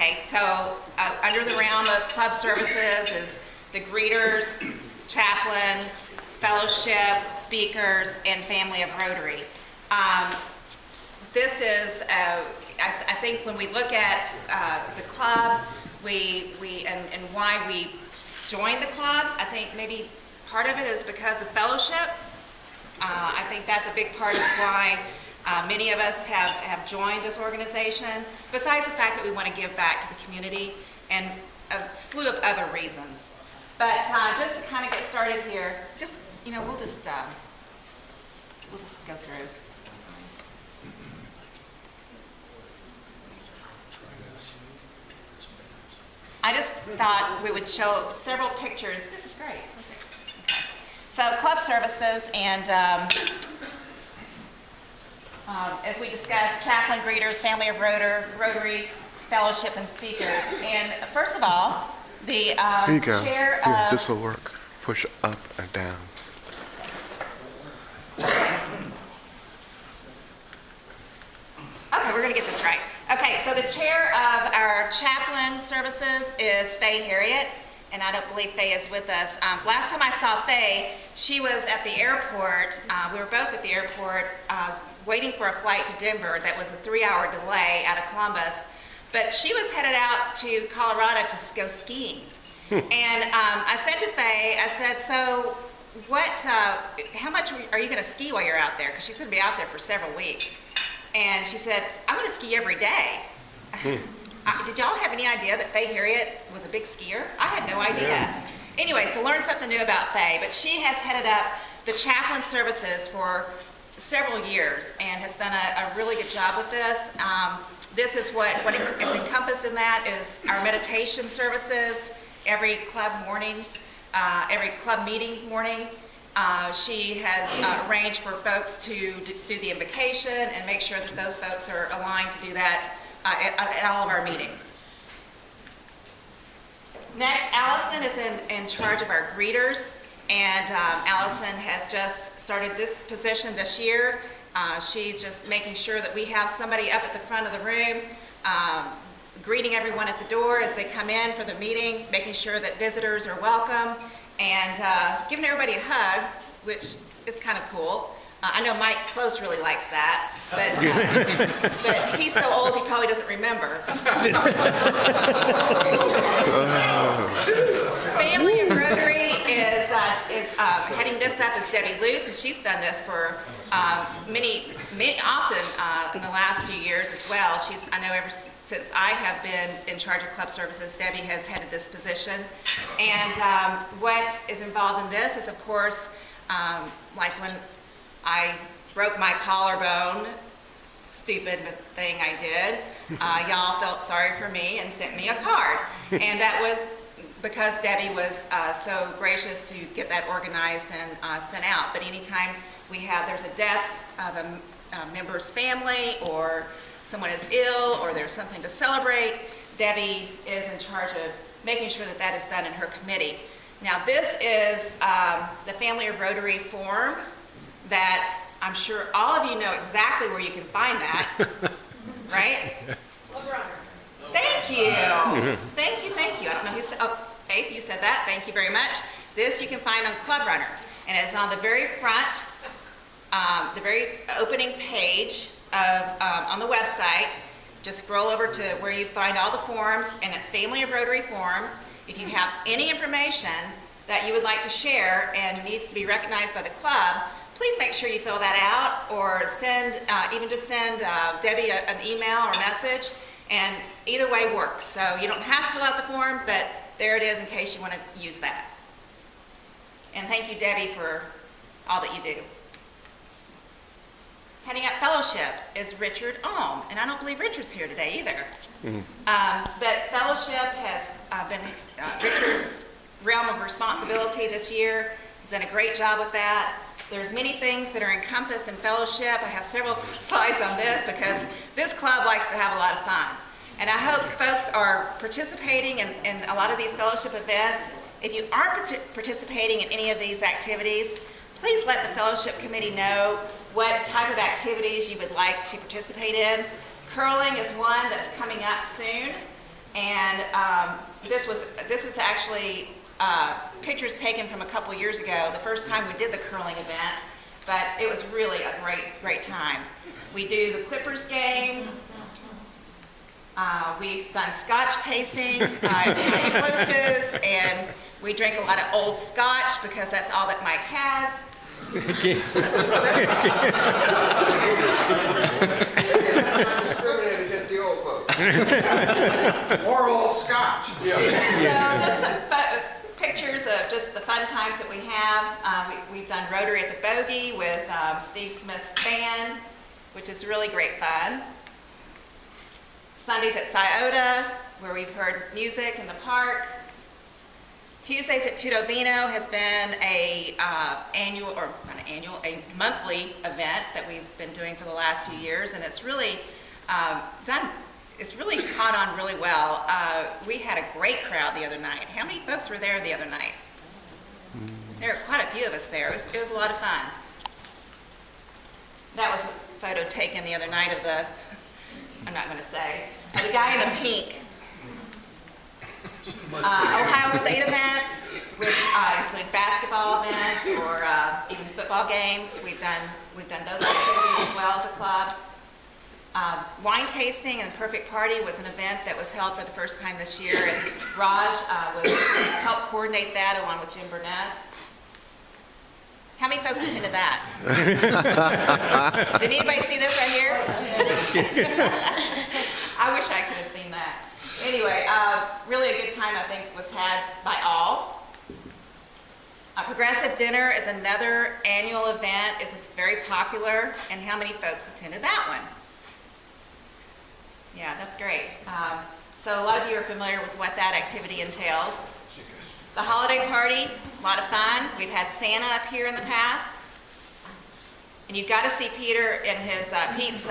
Okay, so under the realm of club services is the greeters, chaplain, fellowship, speakers, and family of Rotary. This is, I think when we look at the club, and why we joined the club, I think maybe part of it is because of fellowship. I think that's a big part of why many of us have joined this organization, besides the fact that we want to give back to the community and a slew of other reasons. But just to kind of get started here, we'll just go through. I just thought we would show several pictures. This is great. Okay. So club services and as we discussed, chaplain, greeters, family of Rotary, fellowship, and speakers. And first of all, the Here you go. chair Here, of... this will work. Push up and down. Thanks. Okay, we're going to get this right. Okay, so the chair of our chaplain services is Faye Harriet, and I don't believe Faye is with us. Last time I saw Faye, she was at the airport. We were both at the airport waiting for a flight to Denver that was a 3-hour delay out of Columbus. But she was headed out to Colorado to go skiing. And I said to Faye, I said, so how much are you going to ski while you're out there? Because she's going to be out there for several weeks. And she said, I'm going to ski every day. Did y'all have any idea that Faye Harriet was a big skier? I had no idea. Yeah. Anyway, so learn something new about Faye. But she has headed up the chaplain services for several years and has done a really good job with this. This is what is encompassed in that is our meditation services every club morning, every club meeting morning. She has arranged for folks to do the invocation and make sure that those folks are aligned to do that at all of our meetings. Next, Allison is in charge of our greeters, and Allison has just started this position this year. She's just making sure that we have somebody up at the front of the room greeting everyone at the door as they come in for the meeting, making sure that visitors are welcome, and giving everybody a hug, which is kind of cool. I know Mike Close really likes that, but he's so old he probably doesn't remember. Family of Rotary is heading this up is Debbie Luce, and she's done this for often in the last few years as well. I know ever since I have been in charge of club services, Debbie has headed this position. And what is involved in this is, of course, like when I broke my collarbone, stupid thing I did, y'all felt sorry for me and sent me a card. And that was because Debbie was so gracious to get that organized and sent out. But anytime there's a death of a member's family, or someone is ill, or there's something to celebrate, Debbie is in charge of making sure that that is done in her committee. Now this is the Family of Rotary form that I'm sure all of you know exactly where you can find that, right? Club Runner. Thank you. Thank you. I don't know who said, Faith, you said that. Thank you very much. This you can find on Club Runner, and it's on the very front, the very opening page on the website. Just scroll over to where you find all the forms, and it's Family of Rotary form. If you have any information that you would like to share and needs to be recognized by the club, please make sure you fill that out, or send Debbie an email or message, and either way works. So you don't have to fill out the form, but there it is in case you want to use that. And thank you, Debbie, for all that you do. Heading up fellowship is Richard Ohm, and I don't believe Richard's here today either. But fellowship has been Richard's realm of responsibility this year. He's done a great job with that. There's many things that are encompassed in fellowship. I have several slides on this because this club likes to have a lot of fun. And I hope folks are participating in a lot of these fellowship events. If you aren't participating in any of these activities, please let the fellowship committee know what type of activities you would like to participate in. Curling is one that's coming up soon. And this was actually pictures taken from a couple years ago, the first time we did the curling event, but it was really a great time. We do the Clippers game. We've done scotch tasting, inclusives, and we drink a lot of old scotch because that's all that Mike has. Discriminated against the old folks. Or old scotch. So just some pictures of just the fun times that we have. We've done Rotary at the Bogey with Steve Smith's band, which is really great fun. Sundays at Scioto, where we've heard music in the park. Tuesdays at Tudovino has been a monthly event that we've been doing for the last few years, and it's really caught on really well. We had a great crowd the other night. How many folks were there the other night? There were quite a few of us there. It was a lot of fun. That was a photo taken the other night of the, I'm not going to say, the guy in the pink. Ohio State events, which include basketball events or even football games. We've done those activities as well as a club. Wine tasting and the Perfect Party was an event that was held for the first time this year, and Raj helped coordinate that along with Jim Burness. How many folks attended that? Did anybody see this right here? I wish I could have seen that. Anyway, really a good time, I think, was had by all. Progressive Dinner is another annual event. It's very popular. And how many folks attended that one? Yeah, that's great. So a lot of you are familiar with what that activity entails. The holiday party, a lot of fun. We've had Santa up here in the past. And you've got to see Peter in his Pete's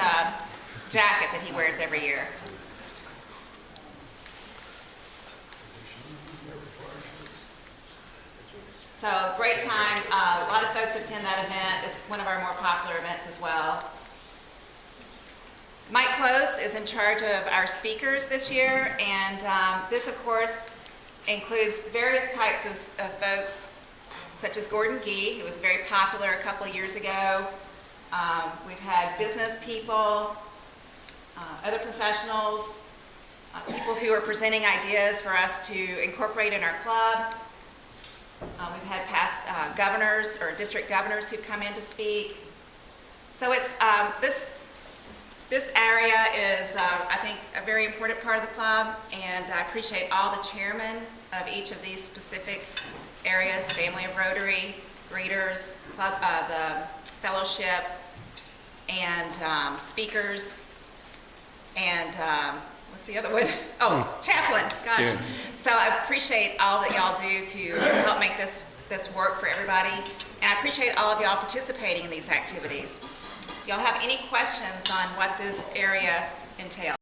jacket that he wears every year. So great time. A lot of folks attend that event. It's one of our more popular events as well. Mike Close is in charge of our speakers this year, and this, of course, includes various types of folks, such as Gordon Gee, who was very popular a couple of years ago. We've had business people, other professionals, people who are presenting ideas for us to incorporate in our club. We've had past governors or district governors who come in to speak. So it's this area is, I think, a very important part of the club, and I appreciate all the chairmen of each of these specific areas: Family of Rotary, Greeters, club, the fellowship, and speakers, and what's the other one? Oh, chaplain. Gosh. Yeah. So I appreciate all that y'all do to help make this work for everybody, and I appreciate all of y'all participating in these activities. Do y'all have any questions on what this area entails?